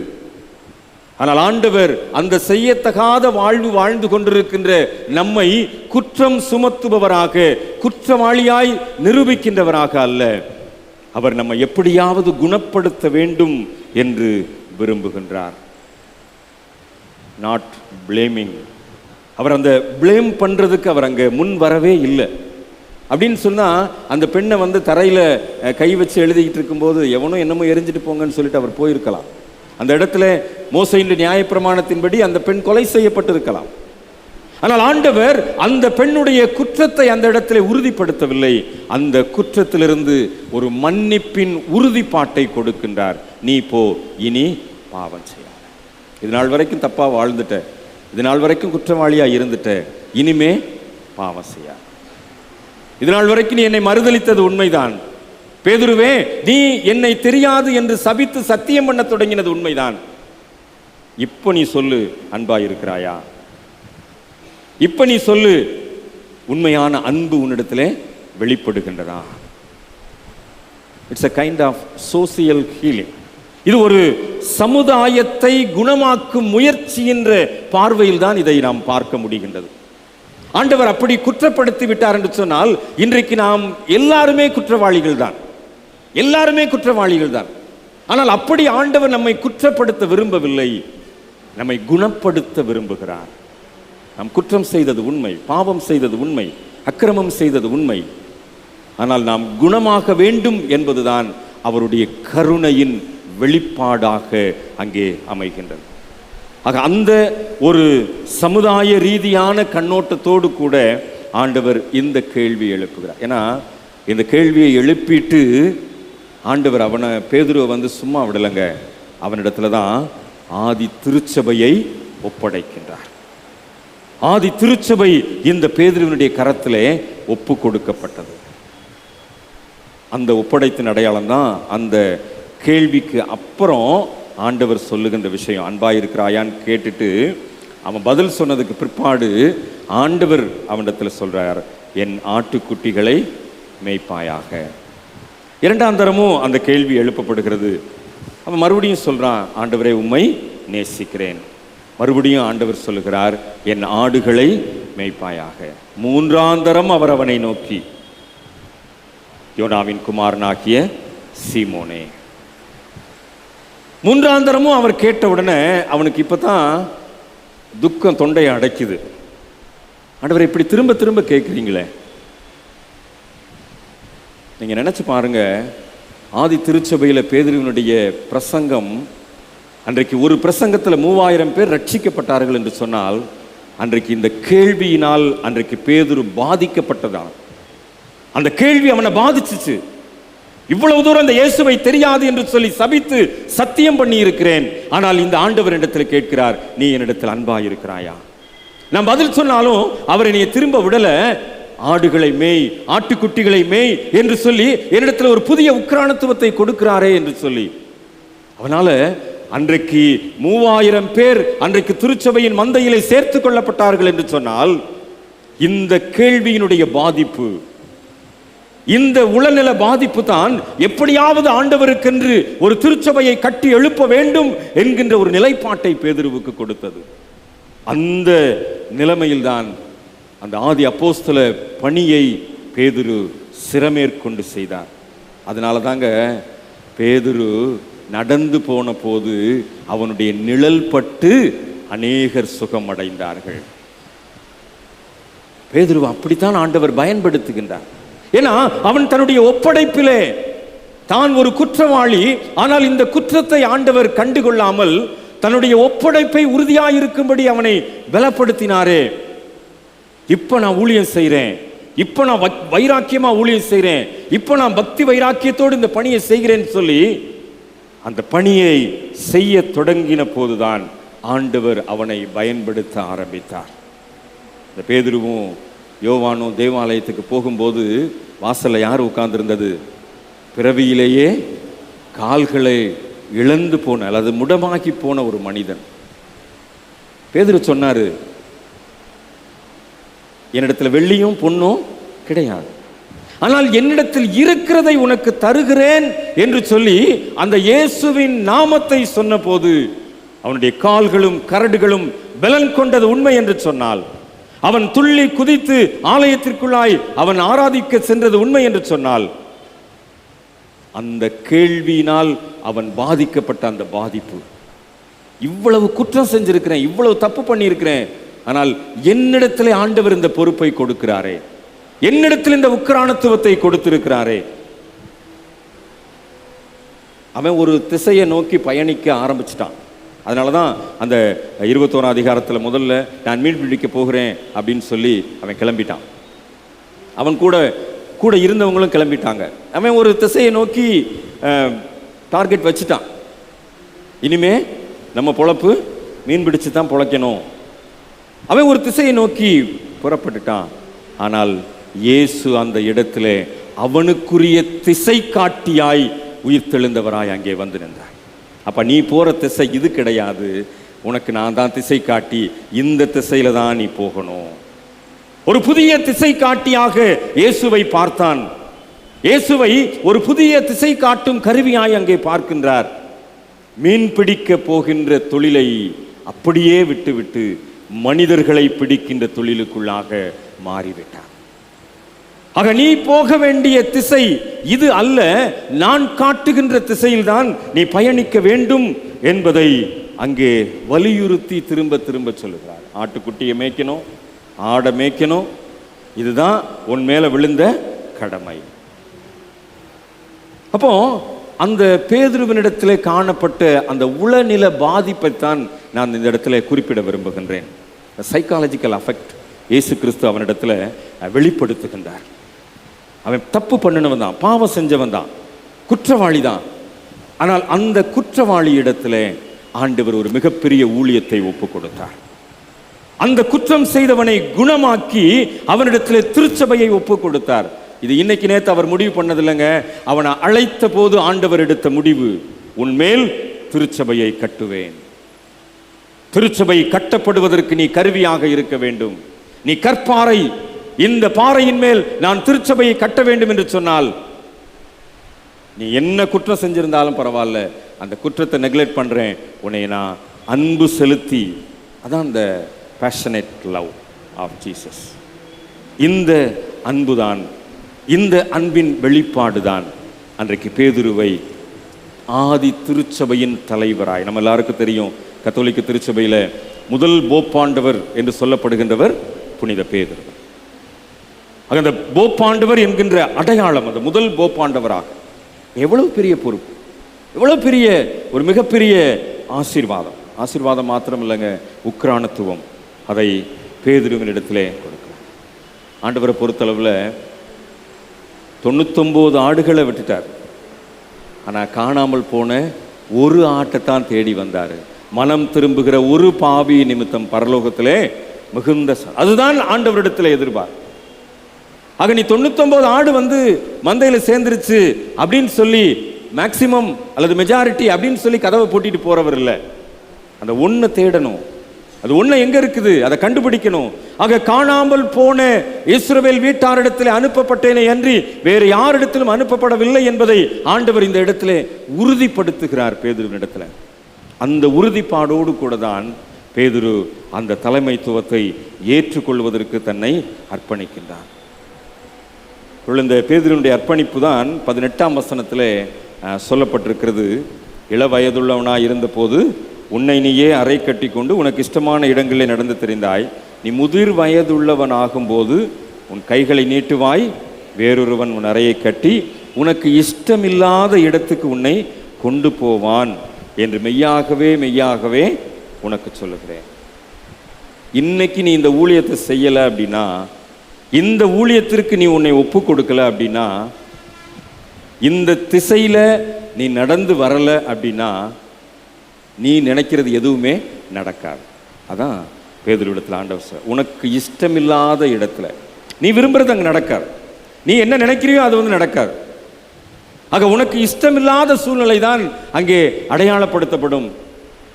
ஆனால் ஆண்டவர் அந்த செய்யத்தகாத வாழ்வு வாழ்ந்து கொண்டிருக்கின்ற நம்மை குற்றம் சுமத்துபவராக, குற்றவாளியாய் நிரூபிக்கின்றவராக அல்ல, அவர் நம்மை எப்படியாவது குணப்படுத்த வேண்டும் என்று விரும்புகின்றார். Not blaming. அவர் அந்த பிளேம் பண்றதுக்கு அவர் அங்கே முன் வரவே இல்லை. அப்படின்னு சொன்னால் அந்த பெண்ணை தரையில் கை வச்சு எழுதிக்கிட்டு இருக்கும்போது எவனோ என்னமோ எரிஞ்சிட்டு போங்கன்னு சொல்லிட்டு அவர் போயிருக்கலாம். அந்த இடத்துல மோசையின் நியாயப்பிரமாணத்தின்படி அந்த பெண் கொலை செய்யப்பட்டிருக்கலாம். ஆனால் ஆண்டவர் அந்த பெண்ணுடைய குற்றத்தை அந்த இடத்துல உறுதிப்படுத்தவில்லை. அந்த குற்றத்திலிருந்து ஒரு மன்னிப்பின் உறுதிப்பாட்டை கொடுக்கின்றார். நீ போ, இனி பாவம் செய்ய. இது நாள் வரைக்கும் தப்பாக வாழ்ந்துட்ட, இது நாள் வரைக்கும் குற்றவாளியாக இருந்துட்ட, இனிமே பாவம் செய்ய. இது நாள் வரைக்கும் நீ என்னை மறுதளித்தது உண்மைதான். பேதுருவே, நீ என்னை தெரியாது என்று சபித்து சத்தியம் பண்ண தொடங்கினது உண்மைதான். இப்போ நீ சொல்லு, அன்பா இருக்கிறாயா? இப்போ நீ சொல்லு, உண்மையான அன்பு உன்னிடத்திலே வெளிப்படுகின்றதா? It's a kind of social healing. இது ஒரு சமுதாயத்தை குணமாக்கும் முயற்சி என்ற பார்வையில் தான் இதை நாம் பார்க்க முடிகின்றது. ஆண்டவர் அப்படி குற்றப்படுத்தி விட்டார் என்று சொன்னால் இன்றைக்கு நாம் எல்லாருமே குற்றவாளிகள் தான், எல்லாருமே குற்றவாளிகள் தான். ஆனால் அப்படி ஆண்டவர் நம்மை குற்றப்படுத்த விரும்பவில்லை, நம்மை குணப்படுத்த விரும்புகிறார். நாம் குற்றம் செய்தது உண்மை, பாவம் செய்தது உண்மை, அக்கிரமம் செய்தது உண்மை. ஆனால் நாம் குணமாக வேண்டும் என்பதுதான் அவருடைய கருணையின் வெளிப்பாடாக அங்கே அமைகின்றது. ஆக அந்த ஒரு சமுதாய ரீதியான கண்ணோட்டத்தோடு கூட ஆண்டவர் இந்த கேள்வி எழுப்புகிறார். ஏன்னா இந்த கேள்வியை எழுப்பிட்டு ஆண்டவர் அவனை பேதுருவை சும்மா விடலைங்க, அவனிடத்துல தான் ஆதி திருச்சபையை ஒப்படைக்கின்றார். ஆதி திருச்சபை இந்த பேதுருவினுடைய கரத்திலே ஒப்பு கொடுக்கப்பட்டது. அந்த ஒப்படைத்தின் அடையாளம் தான் அந்த கேள்விக்கு அப்புறம் ஆண்டவர் சொல்லுகின்ற விஷயம். அன்பாயிருக்கிறாயான்னு கேட்டுட்டு அவன் பதில் சொன்னதுக்கு பிற்பாடு ஆண்டவர் அவனிடத்துல சொல்றார், என் ஆட்டுக்குட்டிகளை மேய்ப்பாயாக. இரண்டாம் தரமும் அந்த கேள்வி எழுப்பப்படுகிறது. அவன் மறுபடியும் சொல்றான், ஆண்டவரே உம்மை நேசிக்கிறேன். மறுபடியும் ஆண்டவர் சொல்லுகிறார், என் ஆடுகளை மேய்ப்பாயாக. மூன்றாம் தரம் அவர் அவனை நோக்கி, யோனாவின் குமாரனாகிய சீமோனே. மூன்றாம் தரமும் அவர் கேட்ட உடனே அவனுக்கு இப்பதான் துக்கம் தொண்டையை அடைக்குது. ஆண்டவர் இப்படி திரும்ப திரும்ப கேட்குறீங்களே. நீங்க நினைச்சு பாருங்க, ஆதி திருச்சபையில் பேதுருவினுடைய பிரசங்கம், அன்றைக்கு ஒரு பிரசங்கத்தில் 3000 பேர் ரட்சிக்கப்பட்டார்கள் என்று சொன்னால், அன்றைக்கு இந்த கேள்வியினால் அன்றைக்கு பேதுரு பாதிக்கப்பட்டதான். அந்த கேள்வி அவனை பாதிச்சுச்சு. இவ்வளவு தூரம் இந்த இயேசுவை தெரியாது என்று சொல்லி சபித்து சத்தியம் பண்ணி இருக்கிறேன், ஆனால் இந்த ஆண்டவர் இடத்தில் கேட்கிறார், நீ என்னிடத்தில் அன்பா இருக்கிறாயா? நான் பதில் சொன்னாலும் அவர் என்னை திரும்ப விடல. ஆடுகளை மேய், ஆட்டுக்குட்டிகளை மேய் என்று சொல்லி என்னிடத்தில் ஒரு புதிய உக்கிரானத்துவத்தை கொடுக்கிறாரே என்று சொல்லி, அவனால அன்றைக்கு 3000 பேர் அன்றைக்கு திருச்சபையின் மந்தையிலே சேர்த்து கொள்ளப்பட்டார்கள் என்று சொன்னால், இந்த கேள்வியினுடைய பாதிப்பு, இந்த உளநல பாதிப்பு தான் எப்படியாவது ஆண்டவருக்கென்று ஒரு திருச்சபையை கட்டி எழுப்ப வேண்டும் என்கின்ற ஒரு நிலைப்பாட்டை பேதுருவுக்கு கொடுத்தது. அந்த நிலைமையில்தான் அந்த ஆதி அப்போஸ்தல பணியை பேதுரு சிரமேற்கொண்டு செய்தார். அதனால தாங்க பேதுரு நடந்து போன போது அவனுடைய நிழல் பட்டு அநேகர் சுகம் அடைந்தார்கள். பேதுருவை அப்படித்தான் ஆண்டவர் பயன்படுத்துகின்றார். ஏன்னா அவன் தன்னுடைய ஒப்படைப்பிலே தான் ஒரு குற்றவாளி, ஆனால் இந்த குற்றத்தை ஆண்டவர் கண்டுகொள்ளாமல் தன்னுடைய ஒப்படைப்பை உறுதியாயிருக்கும்படி அவனை பலப்படுத்தினாரே. இப்ப நான் ஊழியம் செய்கிறேன், இப்ப நான் வைராக்கியமா ஊழியம் செய்கிறேன், இப்ப நான் பக்தி வைராக்கியத்தோடு இந்த பணியை செய்கிறேன்னு சொல்லி அந்த பணியை செய்ய தொடங்கின போதுதான் ஆண்டவர் அவனை பயன்படுத்த ஆரம்பித்தார். இந்த பேதுருவும் யோவானும் தேவாலயத்துக்கு போகும்போது வாசல்ல யார் உட்கார்ந்திருந்தது? பிறவியிலேயே கால்களை இழந்து போன அல்லது முடமாகி போன ஒரு மனிதன். பேதுரு சொன்னாரு, என்னிடத்தில் வெள்ளியும் பொன்னும் கிடையாது, ஆனால் என்னிடத்தில் இருக்கிறதை உனக்கு தருகிறேன் என்று சொல்லி அந்த இயேசுவின் நாமத்தை சொன்ன போது அவனுடைய கால்களும் கரடுகளும் பலன் கொண்டது உண்மை என்று சொன்னால், அவன் துள்ளி குதித்து ஆலயத்திற்குள்ளாய் அவன் ஆராதிக்க சென்றது உண்மை என்று சொன்னால், அந்த கேள்வியினால் அவன் பாதிக்கப்பட்ட அந்த பாதிப்பு, இவ்வளவு குற்றம் செஞ்சிருக்கிறேன், இவ்வளவு தப்பு பண்ணியிருக்கிறேன், ஆனால் என்னிடத்திலே ஆண்டவர் இந்த பொறுப்பை கொடுக்கிறாரே, என்னிடத்தில் இந்த உக்கிரானத்துவத்தை கொடுத்திருக்கிறாரே. அவன் ஒரு திசையை நோக்கி பயணிக்க ஆரம்பிச்சிட்டான். அதனாலதான் அந்த 21ஆம் அதிகாரத்தில் முதல்ல நான் மீன் பிடிக்க போகிறேன் அப்படின்னு சொல்லி அவன் கிளம்பிட்டான். அவன் கூட இருந்தவங்களும் கிளம்பிட்டாங்க. அவன் ஒரு திசையை நோக்கி டார்கெட் வச்சுட்டான். இனிமே நம்ம பொழப்பு மீன் பிடிச்சு தான் பொழைக்கணும். அவன் ஒரு திசையை நோக்கி புறப்பட்டுட்டான். ஆனால் இயேசு அந்த இடத்துல அவனுக்குரிய திசை காட்டியாய் உயிர்த்தெழுந்தவராய் அங்கே வந்து நின்றார். அப்ப நீ போற திசை இது கிடையாது, உனக்கு நான் தான் திசை காட்டி, இந்த திசையில தான் நீ போகணும். ஒரு புதிய திசை காட்டியாக இயேசுவை பார்த்தான். இயேசுவை ஒரு புதிய திசை காட்டும் கருவியாய் அங்கே பார்க்கின்றார். மீன் பிடிக்க போகின்ற தொழிலை அப்படியே விட்டுவிட்டு மனிதர்களை பிடிக்கின்ற தொழிலுக்குள்ளாக மாறிவிட்டார். ஆக நீ போக வேண்டிய திசை இது அல்ல, நான் காட்டுகின்ற திசையில்தான் நீ பயணிக்க வேண்டும் என்பதை அங்கே வலியுறுத்தி திரும்ப திரும்ப சொல்லுகிறார். ஆட்டுக்குட்டியை மேய்க்கணும், ஆடை மேய்க்கணும், இதுதான் உன் மேல விழுந்த கடமை. அப்போ அந்த பேதுருவினிடத்தில் காணப்பட்ட அந்த உளநில பாதிப்பைத்தான் நான் இந்த இடத்துல குறிப்பிட விரும்புகின்றேன். சைக்காலஜிக்கல் அஃபெக்ட் இயேசு கிறிஸ்து அவனிடத்துல வெளிப்படுத்துகின்றார். அவன் தப்பு பண்ணினவன் தான், பாவம் செஞ்சவன் தான், குற்றவாளி தான். ஆனால் அந்த குற்றவாளி இடத்துல ஆண்டவர் ஒரு மிகப்பெரிய ஊழியத்தை ஒப்பு கொடுத்தார். அந்த குற்றம் செய்தவனை குணமாக்கி அவனிடத்தில் திருச்சபையை ஒப்பு கொடுத்தார். இது இன்னைக்கு நேத்து அவர் முடிவு பண்ணதில்லைங்க. அவனை அழைத்த போது ஆண்டவர் எடுத்த முடிவு, உன்மேல் திருச்சபையை கட்டுவேன். திருச்சபை கட்டப்படுவதற்கு நீ கருவியாக இருக்க வேண்டும். நீ கற்பாறை, இந்த பாறையின் மேல் நான் திருச்சபையை கட்ட வேண்டும் என்று சொன்னால், நீ என்ன குற்றம் செஞ்சிருந்தாலும் பரவாயில்ல, அந்த குற்றத்தை நெக்லெக்ட் பண்றேன், உன்னை நான் அன்பு செலுத்தி, அதான் இந்த பேஷனேட் லவ் ஆஃப் ஜீசஸ். இந்த அன்புதான், இந்த அன்பின் வெளிப்பாடுதான் அன்றைக்கு பேதுருவை ஆதி திருச்சபையின் தலைவராய், நம்ம எல்லாருக்கும் தெரியும், கத்தோலிக்க திருச்சபையில் முதல் போப்பாண்டவர் என்று சொல்லப்படுகின்றவர் புனித பேதுரு. அந்த போப்பாண்டவர் என்கின்ற அடையாளம், அந்த முதல் போப்பாண்டவராக எவ்வளவு பெரிய பொறுப்பு, எவ்வளவு பெரிய ஒரு மிகப்பெரிய ஆசீர்வாதம். ஆசீர்வாதம் மாத்திரம் இல்லைங்க, உக்ரானத்துவம் அதை பேதுருவின் இடத்திலே கொடுக்கலாம். ஆண்டவரை பொறுத்தளவில் 99 ஆடுகளை விட்டுட்டார், ஆனால் காணாமல் போன ஒரு ஆட்டைத்தான் தேடி வந்தார். மனம் திரும்புகிற ஒரு பாவி நிமித்தம் பரலோகத்திலே மிகுந்த அதுதான் ஆண்டவரிடத்தில் எதிர்பார்ப்பு. ஆக நீ 99 ஆடு வந்து மந்தையில் சேர்ந்துருச்சு அப்படின்னு சொல்லி மேக்சிமம் அல்லது மெஜாரிட்டி அப்படின்னு சொல்லி கதவை பூட்டிட்டு போறவர் இல்லை. அந்த ஒன்றை தேடணும், அது ஒன்று எங்க இருக்குது அதை கண்டுபிடிக்கணும். ஆக காணாமல் போன இஸ்ரவேல் வீட்டாரிடத்தில் அனுப்பப்பட்டேனே அன்றி வேறு யாரிடத்திலும் அனுப்பப்படவில்லை என்பதை ஆண்டவர் இந்த இடத்திலே உறுதிப்படுத்துகிறார் பேதுருவின் இடத்துல. அந்த உறுதிப்பாடோடு கூட தான் பேதுரு அந்த தலைமைத்துவத்தை ஏற்றுக்கொள்வதற்கு தன்னை அர்ப்பணிக்கின்றார். இந்த பேதுருவினுடைய அர்ப்பணிப்பு தான் 18ஆம் வசனத்திலே சொல்லப்பட்டிருக்கிறது. இள வயதுள்ளவனாய் இருந்தபோது உன்னை நீயே அறை கட்டி கொண்டு உனக்கு இஷ்டமான இடங்களிலே நடந்து தெரிந்தாய். நீ முதிர் வயதுள்ளவன் ஆகும்போது உன் கைகளை நீட்டுவாய், வேறொருவன் உன் அறையை கட்டி உனக்கு இஷ்டமில்லாத இடத்துக்கு உன்னை கொண்டு போவான் என்று மெய்யாகவே மெய்யாகவே உனக்கு சொல்லுகிறேன். இன்னைக்கு நீ இந்த ஊழியத்தை செய்யலை அப்படின்னா, இந்த ஊழியத்திற்கு நீ உன்னை ஒப்பு கொடுக்கல அப்படின்னா, இந்த திசையில நீ நடந்து வரல அப்படின்னா, நீ நினைக்கிறது எதுவுமே நடக்காது. அதான் பேதுருவிடத்தில் ஆண்டவர் சார், உனக்கு இஷ்டமில்லாத இடத்துல நீ விரும்புறது அங்கே நடக்காது, நீ என்ன நினைக்கிறியோ அது வந்து நடக்காது. ஆக உனக்கு இஷ்டமில்லாத சூழ்நிலை தான் அங்கே அடையாளப்படுத்தப்படும்.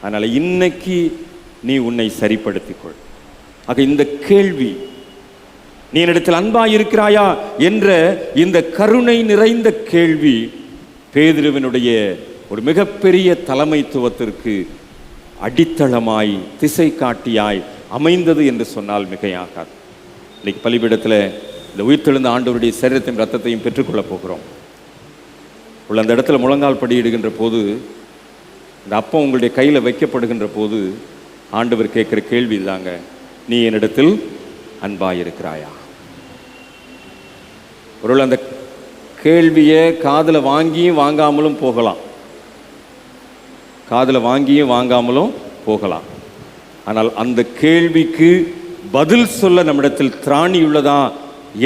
அதனால இன்னைக்கு நீ உன்னை சரிப்படுத்திக்கொள். ஆக இந்த கேள்வி, நீ என்னிடத்தில் அன்பாய் இருக்கிறாயா என்ற இந்த கருணை நிறைந்த கேள்வி பேதுருவினுடைய ஒரு மிகப்பெரிய தலைமைத்துவத்திற்கு அடித்தளமாய் திசை காட்டியாய் அமைந்தது என்று சொன்னால் மிகையாகாது. இன்னைக்கு பலிபீடத்தில் இந்த உயிர்த்தெழுந்த ஆண்டவருடைய சரீரத்தையும் ரத்தத்தையும் பெற்றுக்கொள்ள போகிறோம். உள்ள அந்த இடத்துல முழங்கால் படியிடுகின்ற போது, இந்த அப்பம் உங்களுடைய கையில் வைக்கப்படுகின்ற போது ஆண்டவர் கேட்குற கேள்வி தாங்க, நீ என்னிடத்தில் அன்பாயிருக்கிறாயா? ஒருவேளை அந்த கேள்வியை காதில் வாங்கியும் வாங்காமலும் போகலாம், காதில் வாங்கியும் வாங்காமலும் போகலாம். ஆனால் அந்த கேள்விக்கு பதில் சொல்ல நம்மிடத்தில் திராணி உள்ளதா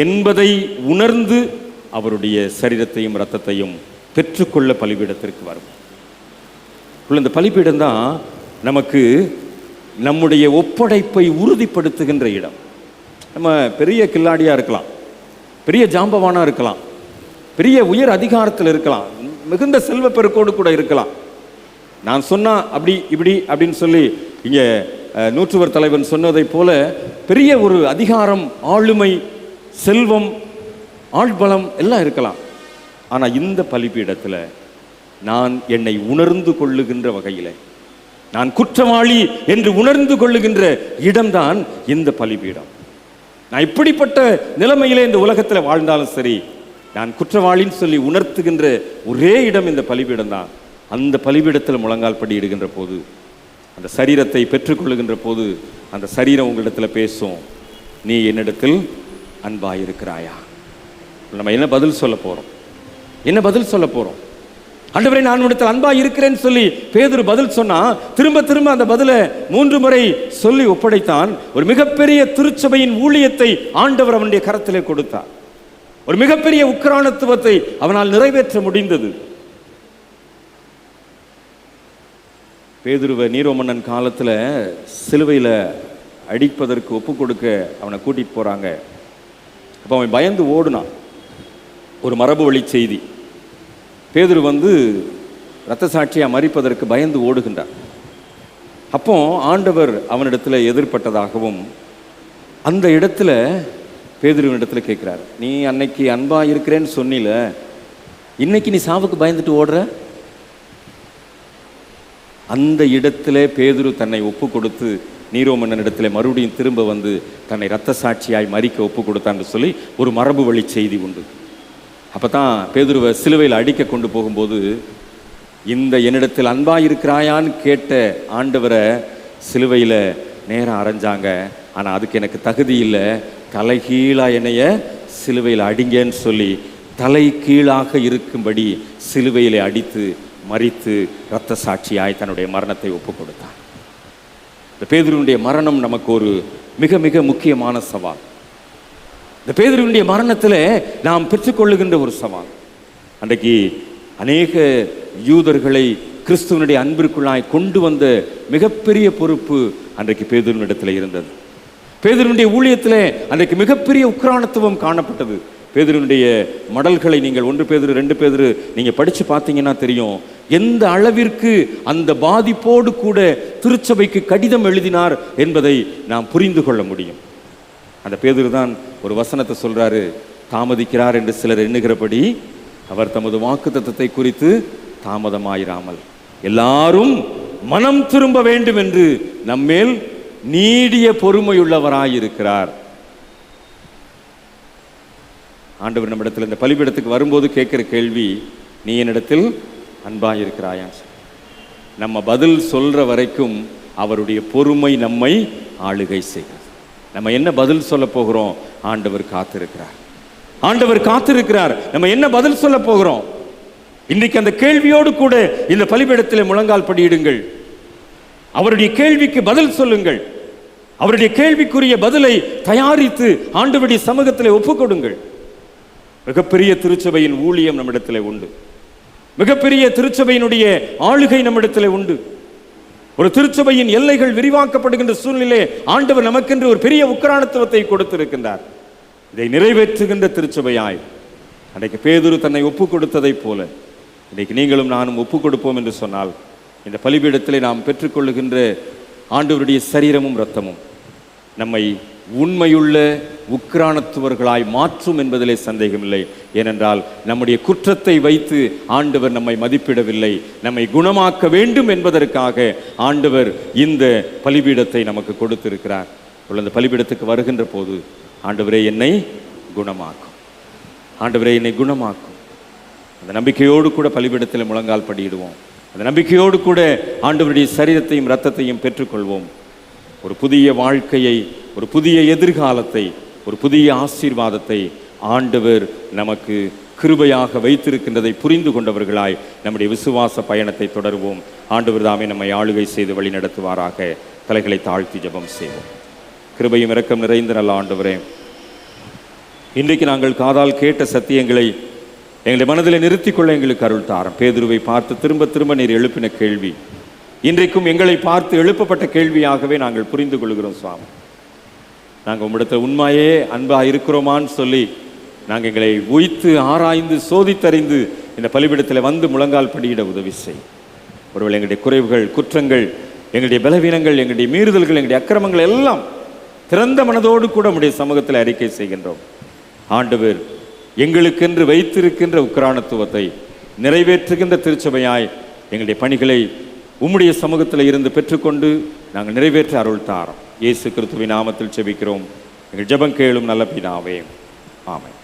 என்பதை உணர்ந்து அவருடைய சரீரத்தையும் இரத்தத்தையும் பெற்றுக்கொள்ள பலிபீடத்திற்கு வரும். இந்த பலிபீடம் தான் நமக்கு நம்முடைய ஒப்படைப்பை உறுதிப்படுத்துகின்ற இடம். நம்ம பெரிய கில்லாடியாக இருக்கலாம், பெரிய ஜாம்பவானாக இருக்கலாம், பெரிய உயர் அதிகாரத்தில் இருக்கலாம், மிகுந்த செல்வ பெருக்கோடு கூட இருக்கலாம். நான் சொன்னால் அப்படி இப்படி அப்படின்னு சொல்லி இங்கே நூற்றுவர் தலைவன் சொன்னதை போல பெரிய ஒரு அதிகாரம், ஆளுமை, செல்வம், ஆள்பலம் எல்லாம் இருக்கலாம். ஆனால் இந்த பலிபீடத்தில் நான் என்னை உணர்ந்து கொள்ளுகின்ற வகையில், நான் குற்றவாளி என்று உணர்ந்து கொள்ளுகின்ற இடம்தான் இந்த பலிபீடம். நான் இப்படிப்பட்ட நிலைமையிலே இந்த உலகத்தில் வாழ்ந்தாலும் சரி, நான் குற்றவாளின்னு சொல்லி உணர்த்துகின்ற ஒரே இடம் இந்த பலிபீடம் தான். அந்த பலிபீடத்தில் முழங்கால் படி இடுகின்ற போது, அந்த சரீரத்தை பெற்றுக்கொள்ளுகின்ற போது, அந்த சரீரம் உங்களிடத்தில் பேசும், நீ என்னிடத்தில் அன்பாயிருக்கிறாயா? நம்ம என்ன பதில் சொல்ல போகிறோம்? என்ன பதில் சொல்ல போகிறோம்? ஆண்டவரே, நான் உன்னிடத்தில் அன்பாக இருக்கிறேன்னு சொல்லி பேதுரு பதில் சொன்னா, திரும்ப திரும்ப அந்த பதிலை 3 முறை சொல்லி ஒப்படைத்தான். ஒரு மிகப்பெரிய திருச்சபையின் ஊழியத்தை ஆண்டவர் அவனுடைய கரத்திலே கொடுத்தார். ஒரு மிகப்பெரிய உக்கிரானத்துவத்தை அவனால் நிறைவேற்ற முடிந்தது. பேதுருவை நீரோ மன்னன் காலத்தில் சிலுவையில் அடிப்பதற்கு ஒப்பு கொடுக்க அவனை கூட்டிகிட்டு போகிறாங்க. அப்போ அவன் பயந்து ஓடுனான். ஒரு மரபு வழி செய்தி, பேதுரு இரத்த சாட்சியாக மரிப்பதற்கு பயந்து ஓடுகின்றார். அப்போ ஆண்டவர் அவனிடத்துல எதிர்பட்டதாகவும் அந்த இடத்துல பேதுருவின் இடத்துல கேட்கிறார், நீ அன்னைக்கு அன்பா இருக்கிறேன்னு சொன்னில, இன்னைக்கு நீ சாவுக்கு பயந்துட்டு ஓடுற? அந்த இடத்துல பேதுரு தன்னை ஒப்பு கொடுத்து நீரோ மன்னன் இடத்துல மறுபடியும் திரும்ப வந்து தன்னை இரத்த சாட்சியாய் மரிக்க ஒப்பு கொடுத்தான்னு சொல்லி ஒரு மரபு வழி செய்தி உண்டு. அப்பதான் பேதுருவை சிலுவையில் அடிக்க கொண்டு போகும்போது இந்த என்னிடத்தில் அன்பா இருக்கிறாயான்னு கேட்ட ஆண்டவரை சிலுவையில் நேரம் அரைஞ்சாங்க. ஆனால் அதுக்கு எனக்கு தகுதி இல்லை, தலைகீழா என்னைய சிலுவையில் அடிங்கன்னு சொல்லி தலை கீழாக இருக்கும்படி சிலுவையிலே அடித்து மரித்து இரத்த சாட்சியாய் தன்னுடைய மரணத்தை ஒப்பு கொடுத்தான். இந்த பேதுருவினுடைய மரணம் நமக்கு ஒரு மிக மிக முக்கியமான சவால். இந்த பேதுருவினுடைய மரணத்தில் நாம் பெற்றுக்கொள்ளுகின்ற ஒரு சவால். அன்றைக்கு அநேக யூதர்களை கிறிஸ்துவனுடைய அன்பிற்குள்ளாய் கொண்டு வந்த மிகப்பெரிய பொறுப்பு அன்றைக்கு பேதுருவினிடத்தில் இருந்தது. பேதுருவினுடைய ஊழியத்தில் அன்றைக்கு மிகப்பெரிய உக்ரானத்துவம் காணப்பட்டது. பேதுருவினுடைய மடல்களை நீங்கள் 1 பேதுரு 2 பேதுரு நீங்கள் படித்து பார்த்தீங்கன்னா தெரியும் எந்த அளவிற்கு அந்த பாதிப்போடு கூட திருச்சபைக்கு கடிதம் எழுதினார் என்பதை நாம் புரிந்து கொள்ள முடியும். அந்த பேதுரு தான் ஒரு வசனத்தை சொல்றாரு, தாமதிக்கிறார் என்று சிலர் எண்ணுகிறபடி அவர் தமது வாக்குத்தத்தத்தை குறித்து தாமதமாயிராமல் எல்லாரும் மனம் திரும்ப வேண்டும் என்று நம்மேல் நீடிய பொறுமையுள்ளவராயிருக்கிறார். ஆண்டவர் நம்மிடத்தில் இந்த பலிபீடத்துக்கு வரும்போது கேட்கிற கேள்வி, நீ என்னிடத்தில் அன்பாயிருக்கிறாயா? நம்ம பதில் சொல்ற வரைக்கும் அவருடைய பொறுமை நம்மை ஆளுகை செய்கிறது. நம்ம என்ன பதில் சொல்ல போகிறோம்? ஆண்டவர் காத்திருக்கிறார். ஆண்டவர் காத்திருக்கிறார். நம்ம என்ன பதில் சொல்ல போகிறோம்? இன்றைக்கு அந்த கேள்வியோடு கூட இந்த பலிபீடத்தில் முழங்கால் படியிடுங்கள். அவருடைய கேள்விக்கு பதில் சொல்லுங்கள். அவருடைய கேள்விக்குரிய பதிலை தயாரித்து ஆண்டவருடைய சமூகத்தில் ஒப்புக்கொடுங்கள். மிகப்பெரிய திருச்சபையின் ஊழியம் நம்மிடத்தில் உண்டு. மிகப்பெரிய திருச்சபையினுடைய ஆளுகை நம்மிடத்தில் உண்டு. ஒரு திருச்சபையின் எல்லைகள் விரிவாக்கப்படுகின்ற சூழ்நிலை ஆண்டவர் நமக்கென்று ஒரு பெரிய உக்ரானத்துவத்தை கொடுத்திருக்கின்றார். இதை நிறைவேற்றுகின்ற திருச்சபையாய் அன்றைக்கு பேதுரு தன்னை ஒப்பு கொடுத்ததை போல இன்றைக்கு நீங்களும் நானும் ஒப்பு கொடுப்போம் என்று சொன்னால் இந்த பலிபீடத்திலே நாம் பெற்றுக்கொள்ளுகின்ற ஆண்டவருடைய சரீரமும் இரத்தமும் நம்மை உண்மையுள்ள உக்ரானத்துவர்களாய் மாற்றும் என்பதிலே சந்தேகமில்லை. ஏனென்றால் நம்முடைய குற்றத்தை வைத்து ஆண்டவர் நம்மை மதிப்பிடவில்லை, நம்மை குணமாக்க வேண்டும் என்பதற்காக ஆண்டவர் இந்த பலிபீடத்தை நமக்கு கொடுத்திருக்கிறார். அந்த பலிபீடத்துக்கு வருகின்ற போது ஆண்டவரே என்னை குணமாக்கும், ஆண்டவரே என்னை குணமாக்கும். அந்த நம்பிக்கையோடு கூட பலிபீடத்தில் முழங்கால் படியிடுவோம். அந்த நம்பிக்கையோடு கூட ஆண்டவருடைய சரீரத்தையும் இரத்தத்தையும் பெற்றுக்கொள்வோம். ஒரு புதிய வாழ்க்கையை, ஒரு புதிய எதிர்காலத்தை, ஒரு புதிய ஆசீர்வாதத்தை ஆண்டவர் நமக்கு கிருபையாக வைத்திருக்கின்றதை புரிந்து கொண்டவர்களாய் நம்முடைய விசுவாச பயணத்தை தொடருவோம். ஆண்டவர் தாமே நம்மை ஆளுகை செய்து வழி நடத்துவாராக. தலைகளை தாழ்த்தி ஜெபம் செய்வோம். கிருபையும் இரக்கம் நிறைந்த நல்ல ஆண்டவரே, இன்றைக்கு நாங்கள் காதால் கேட்ட சத்தியங்களை எங்களுடைய மனதில் நிறுத்திக்கொள்ள எங்களுக்கு அருள் தாரும். பேதுருவை பார்த்து திரும்ப திரும்ப நீர் எழுப்பின கேள்வி இன்றைக்கும் எங்களை பார்த்து எழுப்பப்பட்ட கேள்வியாகவே நாங்கள் புரிந்து கொள்கிறோம் சுவாமி. நாங்கள் உம்மிடத்தில் உண்மையே அன்பாக இருக்கிறோமான்னு சொல்லி நாங்கள் எங்களை உய்த்து ஆராய்ந்து சோதித்தறிந்து இந்த பலிபீடத்தில் வந்து முழங்கால் படியிட உதவி செய். ஒருவேளை எங்களுடைய குறைவுகள், குற்றங்கள், எங்களுடைய பலவீனங்கள், எங்களுடைய மீறுதல்கள், எங்களுடைய அக்கிரமங்கள் எல்லாம் திறந்த மனதோடு கூட உம்முடைய சமூகத்தில் அறிக்கை செய்கின்றோம். ஆண்டவர் எங்களுக்கென்று வைத்திருக்கின்ற உக்ரானத்துவத்தை நிறைவேற்றுகின்ற திருச்சபையாய் எங்களுடைய பணிகளை உம்முடைய சமூகத்தில் இருந்து பெற்றுக்கொண்டு நாங்கள் நிறைவேற்ற அருள் தாரோம். இயேசு கிறிஸ்துவின் நாமத்தில் ஜெபிக்கிறோம். எங்கள் ஜெபம் கேளும் நல்ல பிதாவே. ஆமென்.